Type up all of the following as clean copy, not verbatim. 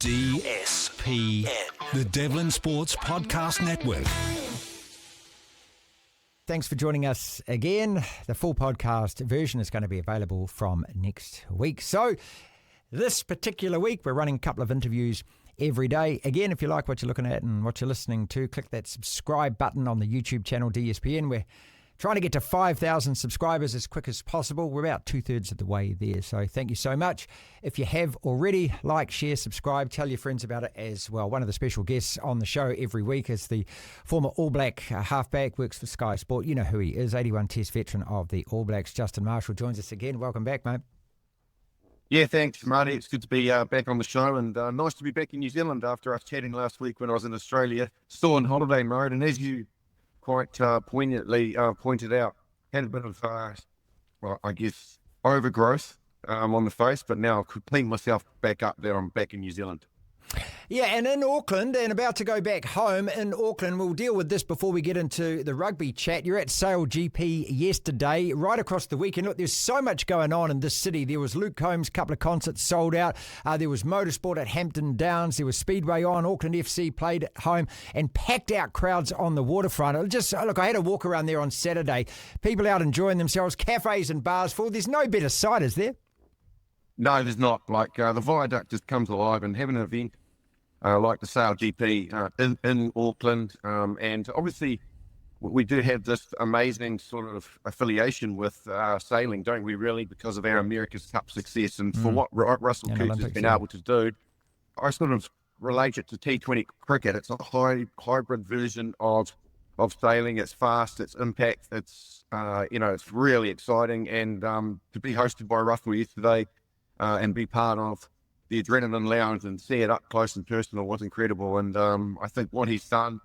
DSPN, the Devlin Sports Podcast Network. Thanks for joining us again. The full podcast version is going to be available from next week. So this particular week, we're running a couple of interviews every day. Again, if you like what you're looking at and what you're listening to, click that subscribe button on the YouTube channel DSPN. We're trying to get to 5,000 subscribers as quick as possible. We're about 2/3 of the way there. So thank you so much. If you have already, like, share, subscribe, tell your friends about it as well. One of the special guests on the show every week is the former All Black halfback, works for Sky Sport. You know who he is, 81 Test veteran of the All Blacks. Justin Marshall joins us again. Welcome back, mate. Yeah, thanks, Marty. It's good to be back on the show, and nice to be back in New Zealand after us chatting last week when I was in Australia, still on holiday mode. And as you quite poignantly pointed out, had a bit of, overgrowth on the face, but now I could clean myself back up there. I'm back in New Zealand. Yeah, and in Auckland, and about to go back home in Auckland, we'll deal with this before we get into the rugby chat. You're at Sail GP yesterday, right across the weekend. Look, there's so much going on in this city. There was Luke Combs' couple of concerts sold out. There was motorsport at Hampton Downs. There was Speedway on. Auckland FC played at home and packed out crowds on the waterfront. Look, I had a walk around there on Saturday. People out enjoying themselves, cafes and bars full. There's no better sight, is there? No, there's not. The viaduct just comes alive, and having an event like the Sail GP in Auckland. And obviously, we do have this amazing sort of affiliation with sailing, don't we, really, because of our America's Cup success and for what Russell Coutts has been able to do. I sort of relate it to T20 cricket. It's a hybrid version of sailing. It's fast, it's impact, it's really exciting. And to be hosted by Russell yesterday and be part of the Adrenaline Lounge and see it up close and personal was incredible. And I think what he's done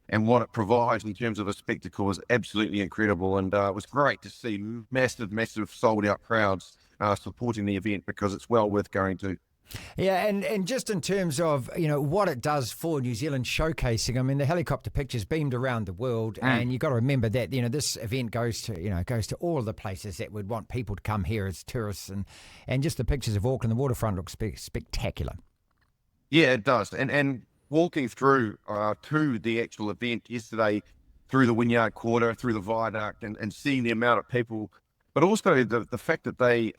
and what it provides in terms of a spectacle is absolutely incredible. And it was great to see massive sold-out crowds supporting the event, because it's well worth going to. Yeah, and just in terms of, what it does for New Zealand showcasing, I mean, the helicopter pictures beamed around the world, and you've got to remember that, this event goes to all of the places that would want people to come here as tourists, and just the pictures of Auckland, the waterfront looks spectacular. Yeah, it does. And walking through to the actual event yesterday, through the Wynyard Quarter, through the viaduct, and seeing the amount of people, but also the fact that they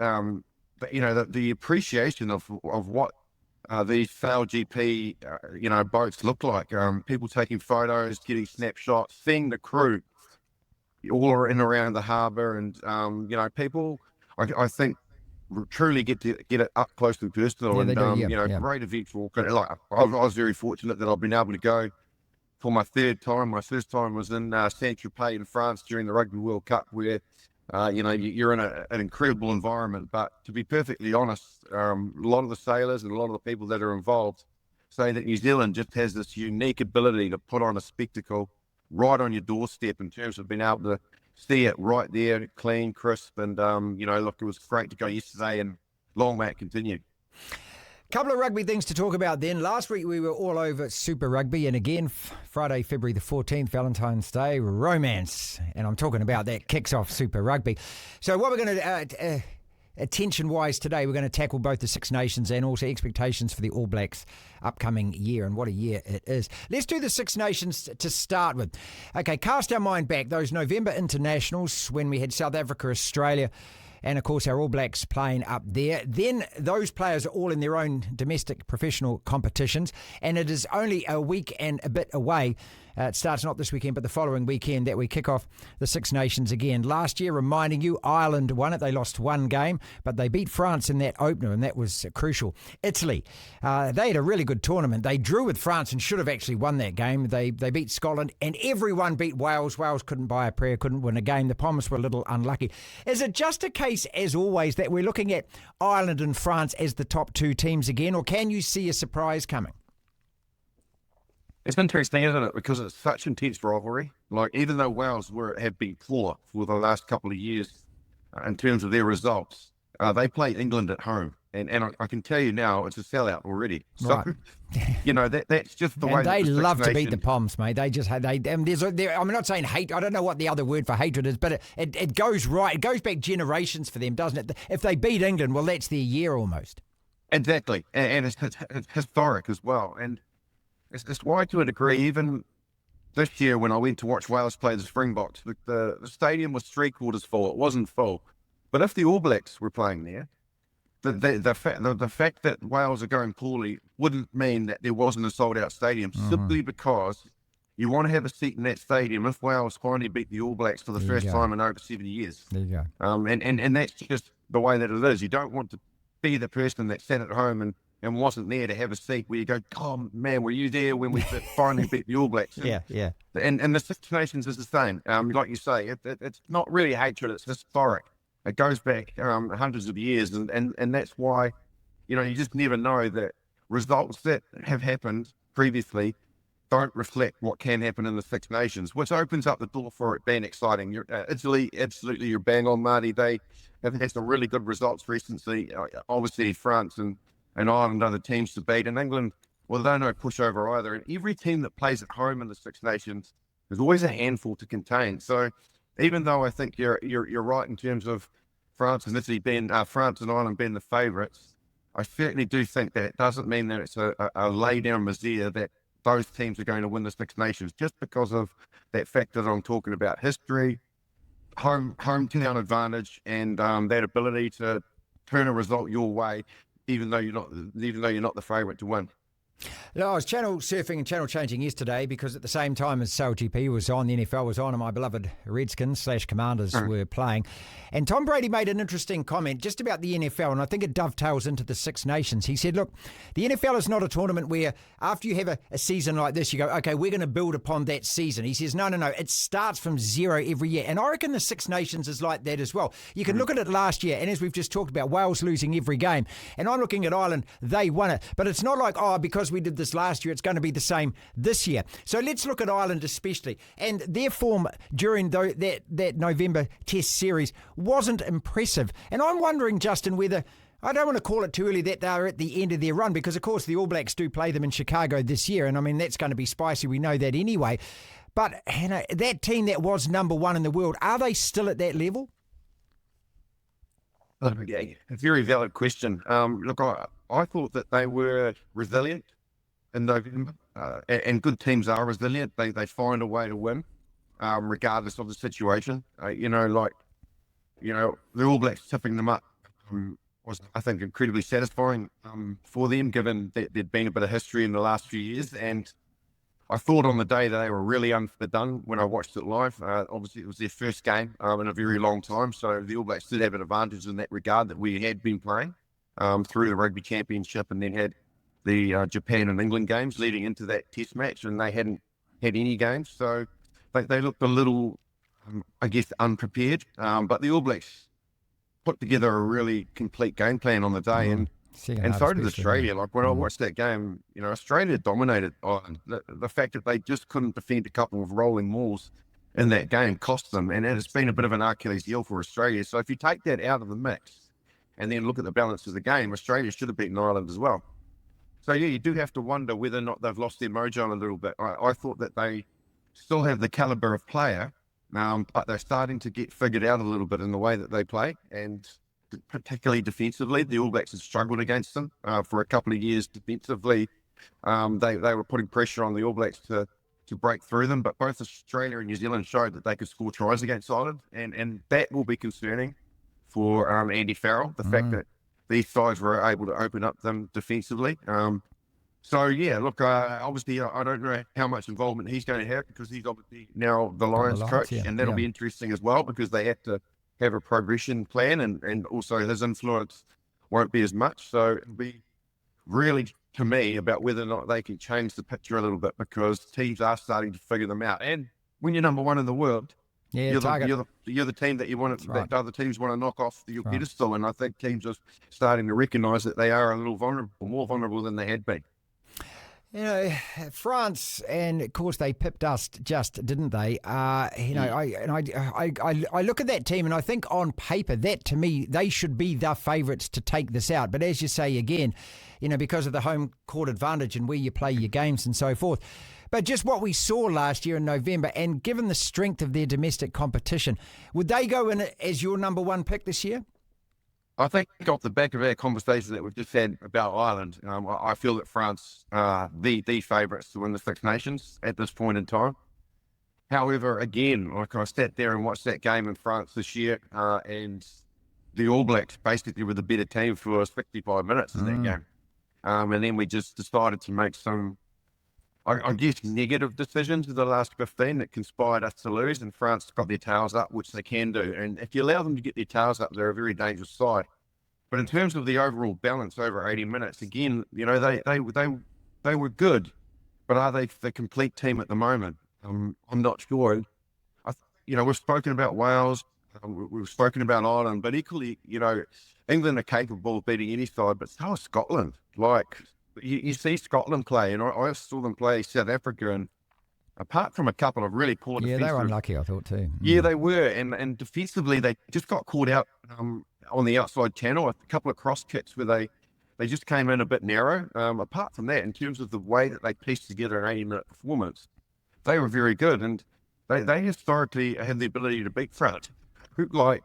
the appreciation of what these Sail GP, boats look like. People taking photos, getting snapshots, seeing the crew all in and around the harbour, and people, I think, truly get it up close and personal. Yeah, great event for Auckland. I was very fortunate that I've been able to go for my third time. My first time was in Saint-Tropez in France during the Rugby World Cup, where you're in an incredible environment. But to be perfectly honest, a lot of the sailors and a lot of the people that are involved say that New Zealand just has this unique ability to put on a spectacle right on your doorstep in terms of being able to see it right there, clean, crisp. And, it was great to go yesterday, and long may it continue. Couple of rugby things to talk about then. Last week we were all over Super Rugby, and again, Friday, February the 14th, Valentine's Day, romance. And I'm talking about that kicks off Super Rugby. So what we're going to, attention-wise today, we're going to tackle both the Six Nations and also expectations for the All Blacks upcoming year, and what a year it is. Let's do the Six Nations to start with. Okay, cast our mind back, those November internationals when we had South Africa, Australia, and, of course, our All Blacks playing up there. Then those players are all in their own domestic professional competitions, and it is only a week and a bit away. It starts not this weekend, but the following weekend that we kick off the Six Nations again. Last year, reminding you, Ireland won it. They lost one game, but they beat France in that opener, and that was crucial. Italy, they had a really good tournament. They drew with France and should have actually won that game. They beat Scotland, and everyone beat Wales. Wales couldn't buy a prayer, couldn't win a game. The Poms were a little unlucky. Is it just a case, as always, that we're looking at Ireland and France as the top two teams again, or can you see a surprise coming? It's interesting, isn't it? Because it's such intense rivalry. Even though Wales have been poor for the last couple of years in terms of their results, they play England at home. And I can tell you now, it's a sellout already. So, right. That's just the way. And they love to beat the Poms, mate. They just, I'm not saying hate. I don't know what the other word for hatred is, but it goes right. It goes back generations for them, doesn't it? If they beat England, well, that's their year almost. Exactly, and it's historic as well. And it's why, to a degree, even this year when I went to watch Wales play the Springboks, the stadium was three-quarters full. It wasn't full. But if the All Blacks were playing there, the fact that Wales are going poorly wouldn't mean that there wasn't a sold-out stadium, simply because you want to have a seat in that stadium if Wales finally beat the All Blacks for the first time in over 70 years. There you go. And that's just the way that it is. You don't want to be the person that sat at home and wasn't there to have a seat where you go, oh man, were you there when we finally beat the All Blacks? Yeah. And the Six Nations is the same. Like you say, it's not really hatred, it's historic. It goes back hundreds of years, and that's why, you just never know that results that have happened previously don't reflect what can happen in the Six Nations, which opens up the door for it being exciting. Italy, absolutely, you're bang on, Marty. They have had some really good results recently. Obviously, France and Ireland are the teams to beat. And England, well, they're no pushover either. And every team that plays at home in the Six Nations is always a handful to contain. So even though I think you're right in terms of France and Italy France and Ireland being the favourites, I certainly do think that it doesn't mean that it's a lay down misère that those teams are going to win the Six Nations, just because of that factor that I'm talking about: history, hometown advantage, and that ability to turn a result your way, even though you're not the favourite to win. No, I was channel surfing and channel changing yesterday because at the same time as Sail GP was on, the NFL was on, and my beloved Redskins / Commanders were playing. And Tom Brady made an interesting comment just about the NFL, and I think it dovetails into the Six Nations. He said, look, the NFL is not a tournament where after you have a season like this, you go, okay, we're going to build upon that season. He says, no, it starts from zero every year. And I reckon the Six Nations is like that as well. You can look at it last year, and as we've just talked about, Wales losing every game. And I'm looking at Ireland, they won it. But it's not like, because we did this last year, it's going to be the same this year. So let's look at Ireland especially. And their form during that November Test series wasn't impressive. And I'm wondering, Justin, whether, I don't want to call it too early that they're at the end of their run, because of course the All Blacks do play them in Chicago this year. And I mean, that's going to be spicy. We know that anyway. But that team that was number one in the world, are they still at that level? A very valid question. Look, I thought that they were resilient in November, and good teams are resilient. They find a way to win, regardless of the situation. The All Blacks tipping them up was, I think, incredibly satisfying for them, given that there'd been a bit of history in the last few years. And I thought on the day that they were really underdone when I watched it live. Obviously, it was their first game in a very long time, so the All Blacks did have an advantage in that regard, that we had been playing through the Rugby Championship, and then had the Japan and England games leading into that Test match, and they hadn't had any games. So they looked a little, I guess, unprepared. But the All Blacks put together a really complete game plan on the day, and so did Australia. Like when I watched that game, Australia dominated Ireland. The fact that they just couldn't defend a couple of rolling mauls in that game cost them, and it's been a bit of an Achilles heel for Australia. So if you take that out of the mix and then look at the balance of the game, Australia should have beaten Ireland as well. So yeah, you do have to wonder whether or not they've lost their mojo a little bit. I thought that they still have the caliber of player, but they're starting to get figured out a little bit in the way that they play, and particularly defensively. The All Blacks have struggled against them for a couple of years defensively. They were putting pressure on the All Blacks to break through them, but both Australia and New Zealand showed that they could score tries against Ireland, and that will be concerning for Andy Farrell, the fact that these sides were able to open up them defensively. So yeah, look, obviously I don't know how much involvement he's going to have, because he's obviously now the Lions coach, and that'll be interesting as well, because they have to have a progression plan, and also his influence won't be as much. So it'll be really, to me, about whether or not they can change the picture a little bit, because teams are starting to figure them out. And when you're number one in the world, you're the team that you want to, that other teams want to knock off your pedestal. And I think teams are starting to recognise that they are a little more vulnerable than they had been. France, and of course they pipped us, didn't they? I look at that team, and I think on paper, that to me, they should be the favourites to take this out. But as you say again, because of the home court advantage and where you play your games and so forth. But just what we saw last year in November, and given the strength of their domestic competition, would they go in as your number one pick this year? I think off the back of our conversation that we've just had about Ireland, I feel that France are the favourites to win the Six Nations at this point in time. However, again, like I sat there and watched that game in France this year, and the All Blacks basically were the better team for 65 minutes in that game. And then we just decided to make some, I guess, negative decisions in the last 15 that conspired us to lose, and France got their tails up, which they can do. And if you allow them to get their tails up, they're a very dangerous side. But in terms of the overall balance over 80 minutes, again, you know, they were good, but are they the complete team at the moment? I'm not sure. We've spoken about Wales, we've spoken about Ireland, but equally, you know, England are capable of beating any side, but so is Scotland. Like, you see Scotland play, and I saw them play South Africa, and apart from a couple of really poor defensive... Yeah, they were unlucky, I thought, too. Yeah, they were, and defensively, they just got caught out on the outside channel, a couple of cross kicks where they just came in a bit narrow. Apart from that, in terms of the way that they pieced together an 80-minute performance, they were very good, and they historically had the ability to beat France. Like,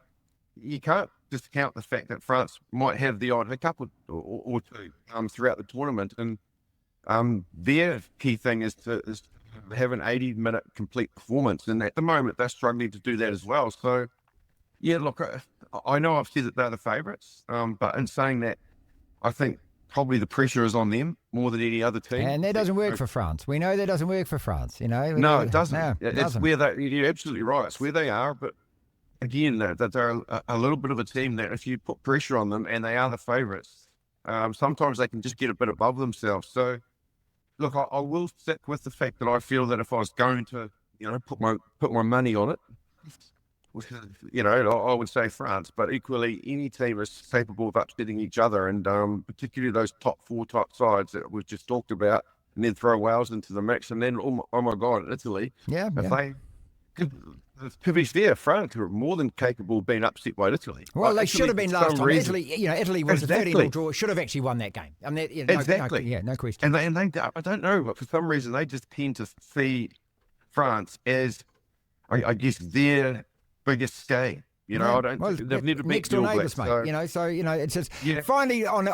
you can't discount the fact that France might have the odd hiccup or two throughout the tournament, and their key thing is to have an 80-minute complete performance, and at the moment they're struggling to do that as well. So, yeah, look, I know I've said that they're the favourites, but in saying that, I think probably the pressure is on them more than any other team. And that doesn't work for France. We know that doesn't work for France, you know. No, it doesn't. No, it doesn't. Where you're absolutely right. It's where they are, but again, they're a little bit of a team that if you put pressure on them and they are the favourites, sometimes they can just get a bit above themselves. So, look, I will stick with the fact that I feel that if I was going to, you know, put my money on it, you know, I would say France, but equally any team is capable of upsetting each other, and particularly those top four type sides that we've just talked about, and then throw Wales into the mix, and then oh my God, Italy. Yeah. To be fair, France are more than capable of being upset by Italy. Well, they should have been last time. Reason. Italy was a 13-all draw. Should have actually won that game. I mean, exactly. No question. And they, I don't know, but for some reason they just tend to see France as, I guess, their biggest skay. You know, they've never next beat the door All neighbours, Blacks, mate. So it's just finally on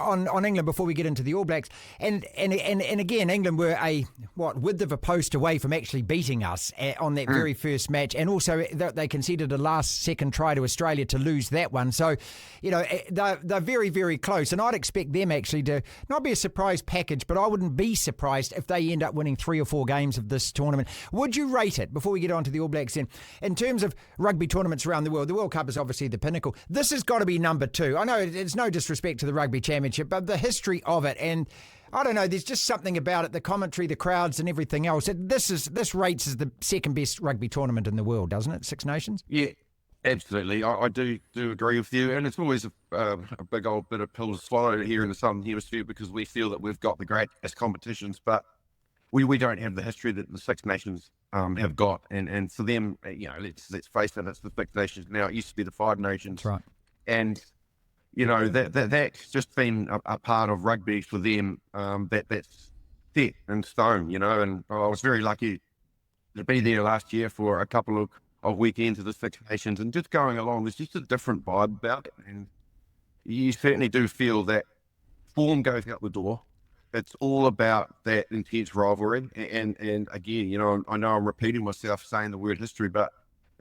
England before we get into the All Blacks, and again, England were a width of a post away from actually beating us on that very first match, and also they conceded a last-second try to Australia to lose that one. So, you know, they're very, very close, and I'd expect them actually to not be a surprise package, but I wouldn't be surprised if they end up winning 3 or 4 games of this tournament. Would you rate it, before we get on to the All Blacks then, in terms of rugby tournaments around the world? The World Cup is obviously the pinnacle. This has got to be number 2. I know it's no disrespect to the Rugby Championship, but the history of it, and I don't know, there's just something about it, the commentary, the crowds and everything else. This rates as the second best rugby tournament in the world, doesn't it? Six Nations? Yeah, absolutely. I do agree with you, and it's always a big old bit of pill to swallow here in the Southern Hemisphere, because we feel that we've got the greatest competitions, but we don't have the history that the Six Nations have got, and for them, you know, let's face it, it's the Six Nations now. It used to be the Five Nations. That's right. And you know that's just been a part of rugby for them. That's set in stone. You know, and I was very lucky to be there last year for a couple of weekends of the Six Nations, and just going along, there's just a different vibe about it, and you certainly do feel that form goes out the door. It's all about that intense rivalry, and again, you know, I know I'm repeating myself saying the word history, but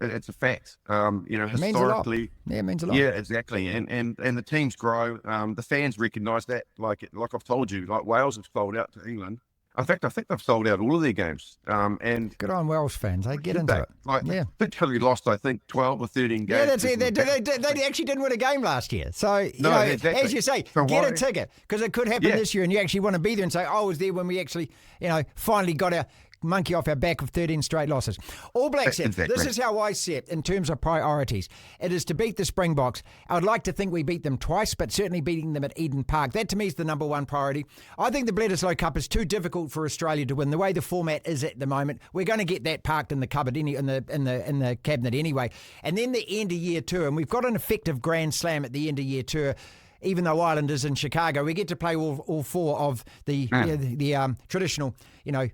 it's a fact. You know, historically, it means a lot. Yeah, exactly. And the teams grow. The fans recognise that. Like I've told you, like Wales have sold out to England. In fact, I think they've sold out all of their games. And good on Welsh fans. They get into it. Like, Italy lost, I think, 12 or 13 games. Yeah, that's it. They actually didn't win a game last year. So, exactly. As you say, get a ticket, because it could happen this year, and you actually want to be there and say, I was there when we actually, finally got our monkey off our back of 13 straight losses. All Blacks, exactly. This is how I see it in terms of priorities. It is to beat the Springboks. I would like to think we beat them twice, but certainly beating them at Eden Park. That to me is the number one priority. I think the Bledisloe Cup is too difficult for Australia to win. The way the format is at the moment, we're going to get that parked in the cupboard, in the cabinet anyway. And then the end of year tour, and we've got an effective Grand Slam at the end of year tour. Even though Ireland is in Chicago, we get to play all 4 of the traditional,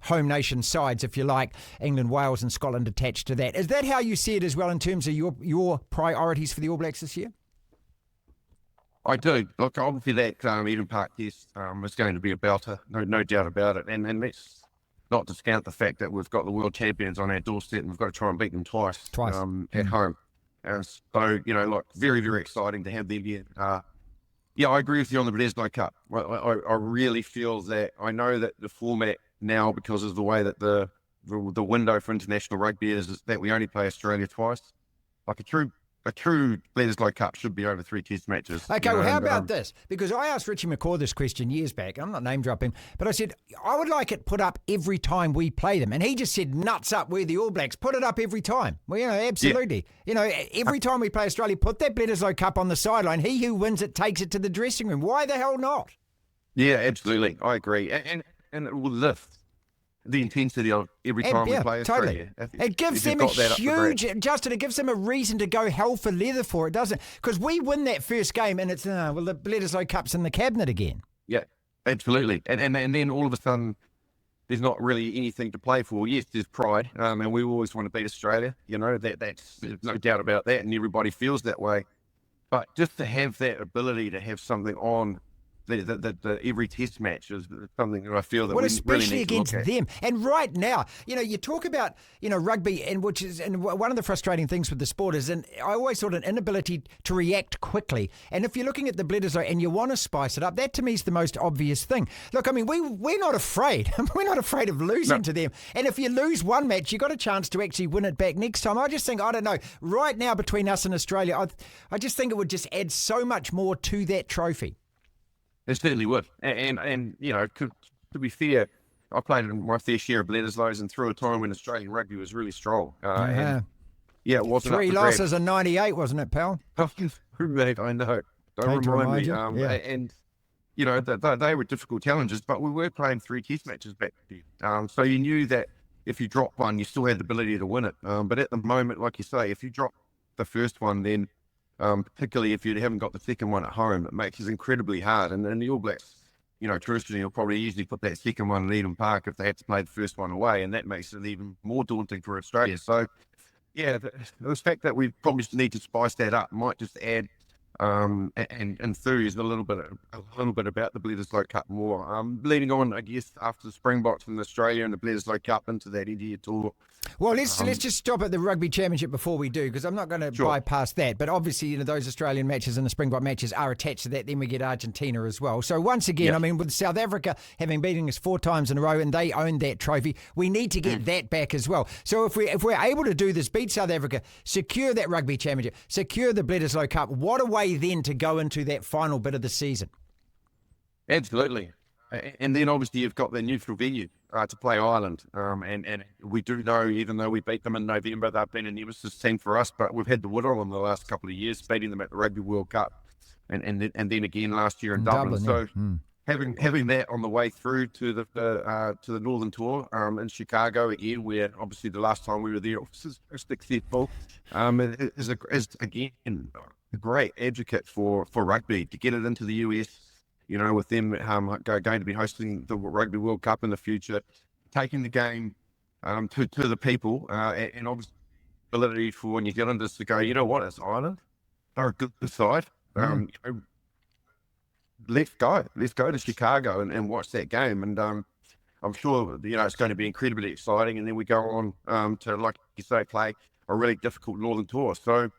home nation sides, if you like, England, Wales and Scotland attached to that. Is that how you see it as well in terms of your priorities for the All Blacks this year? I do. Look, obviously that Eden Park test is going to be a belter, no doubt about it. And let's not discount the fact that we've got the world champions on our doorstep and we've got to try and beat them twice. At home. So, like very, very exciting to have them here. Yeah, I agree with you on the Bledisloe Cup. I really feel that I know that the format now, because of the way that the window for international rugby is that we only play Australia twice. Like a true Bledisloe Cup should be over 3 test matches. Okay, well, how about this? Because I asked Richie McCaw this question years back. I'm not name dropping, but I said, I would like it put up every time we play them. And he just said, nuts up, we're the All Blacks. Put it up every time. Well, absolutely. Yeah. Every time we play Australia, put that Bledisloe Cup on the sideline. He who wins it takes it to the dressing room. Why the hell not? Yeah, absolutely. I agree. And it will lift the intensity of every time we play Australia. Totally. It gives them a huge, Justin, it gives them a reason to go hell for leather for it, doesn't it? Because we win that first game and it's, the Bledisloe Cup's in the cabinet again. Yeah, absolutely. And then all of a sudden, there's not really anything to play for. Yes, there's pride, and we always want to beat Australia. That's there's no doubt about that, and everybody feels that way. But just to have that ability to have something on the every test match is something that I feel that we really need to look at. Especially against them. And right now, you talk about, rugby, and one of the frustrating things with the sport is, and I always thought, an inability to react quickly. And if you're looking at the Bledisloe and you want to spice it up, that to me is the most obvious thing. Look, I mean, we're not afraid. We're not afraid of losing to them. And if you lose one match, you got a chance to actually win it back next time. I just think, I don't know, right now between us and Australia, I just think it would just add so much more to that trophy. It certainly would. And to be fair, I played in my fair share of Bledisloes and through a time when Australian rugby was really strong. It wasn't 3 losses in 98, wasn't it, pal? Mate, I know. Don't remind me. And, they were difficult challenges, but we were playing 3 test matches back then. So you knew that if you dropped one, you still had the ability to win it. But at the moment, like you say, if you drop the first one, then particularly if you haven't got the second one at home, it makes it incredibly hard. And the All Blacks, traditionally, will probably usually put that second one in Eden Park if they had to play the first one away, and that makes it even more daunting for Australia. So, yeah, the fact that we probably just need to spice that up might just add and enthuse a little bit about the Bledisloe Cup more. Leading on, I guess, after the Springboks in Australia and the Bledisloe Cup into that India tour. Well, let's just stop at the Rugby Championship before we do, because I'm not going to bypass that. But obviously, those Australian matches and the Springbok matches are attached to that. Then we get Argentina as well. So once again, I mean, with South Africa having beaten us 4 times in a row and they own that trophy, we need to get that back as well. So if we're able to do this, beat South Africa, secure that Rugby Championship, secure the Bledisloe Cup, what a way then to go into that final bit of the season. Absolutely. And then obviously you've got the neutral venue to play Ireland. And we do know, even though we beat them in November, they've been a nemesis team for us, but we've had the wood on them the last couple of years, beating them at the Rugby World Cup and then again last year in Dublin. So having that on the way through to the Northern Tour in Chicago again, where obviously the last time we were there was successful, is again a great advocate for rugby to get it into the US. With them going to be hosting the Rugby World Cup in the future, taking the game to the people, and obviously ability for New Zealanders to go, it's Ireland. They're a good side. Let's go to Chicago and watch that game. And I'm sure, it's going to be incredibly exciting. And then we go on to, like you say, play a really difficult Northern Tour. So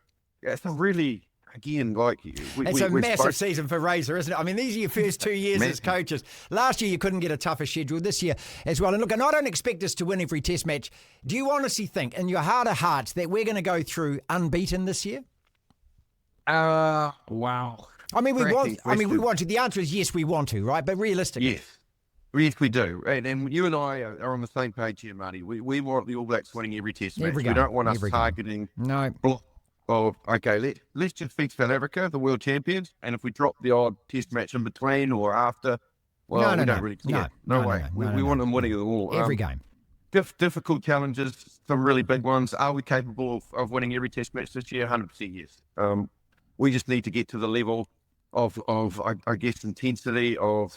it's a really... Again, it's a massive season for Razor, isn't it? I mean, these are your first 2 years as coaches. Last year, you couldn't get a tougher schedule. This year as well. And look, and I don't expect us to win every test match. Do you honestly think, in your heart of hearts, that we're going to go through unbeaten this year? Wow. I mean, we want to. The answer is yes, we want to, right? But realistically. Yes, we do. And you and I are on the same page here, Marty. We want the All Blacks winning every test match. We don't want us targeting... No. Okay, let's just beat South Africa, the world champions, and if we drop the odd test match in between or after, we don't really care. No way. We want them winning them all. Every game. Difficult challenges, some really big ones. Are we capable of winning every test match this year? 100% yes. We just need to get to the level of I guess, intensity, of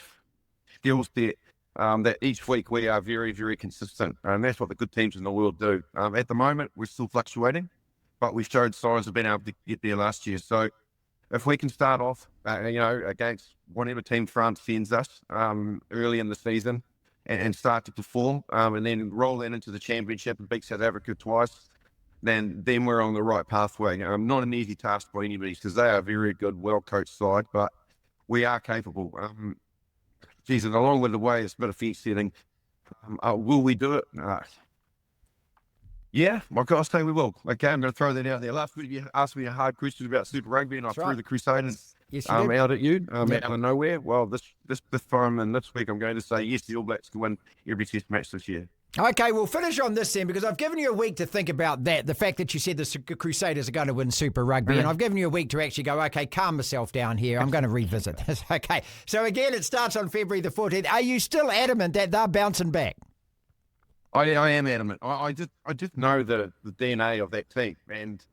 skill set, that each week we are very, very consistent. And that's what the good teams in the world do. At the moment, we're still fluctuating, but we showed signs of being able to get there last year. So if we can start off, against whatever team France sends us early in the season and start to perform, and then roll that into the championship and beat South Africa twice, then we're on the right pathway. Not an easy task by anybody because they are a very good, well-coached side, but we are capable. And along with the way, it's a bit of fence setting. Will we do it? Yeah, my gosh, say we will. Okay, I'm going to throw that out there. Last week you asked me a hard question about Super Rugby, and I threw the Crusaders out at you, out of nowhere. Well, this time and this week I'm going to say yes, the All Blacks can win every test match this year. Okay, we'll finish on this then because I've given you a week to think about that. The fact that you said the Crusaders are going to win Super Rugby, and I've given you a week to actually go, okay, calm myself down here. I'm going to revisit this. Okay, so again, it starts on February the 14th. Are you still adamant that they're bouncing back? I am adamant. I just know the DNA of that team, and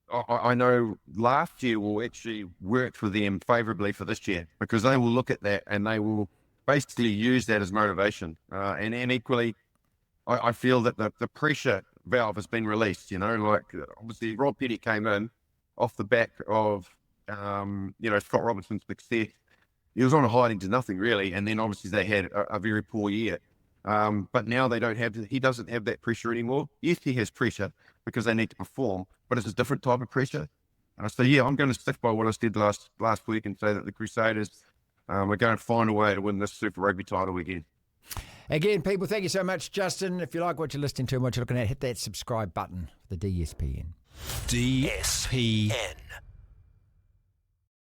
I know last year will actually work for them favourably for this year because they will look at that and they will basically use that as motivation. And equally, I feel that the pressure valve has been released. Obviously Rob Petty came in off the back of Scott Robinson's success. He was on a hiding to nothing really, and then obviously they had a very poor year. But now he doesn't have that pressure anymore. Yes, he has pressure because they need to perform, but it's a different type of pressure. So yeah, I'm going to stick by what I said last week and say that the Crusaders are going to find a way to win this Super Rugby title again. Again, people, thank you so much, Justin. If you like what you're listening to and what you're looking at, hit that subscribe button for the DSPN. DSPN.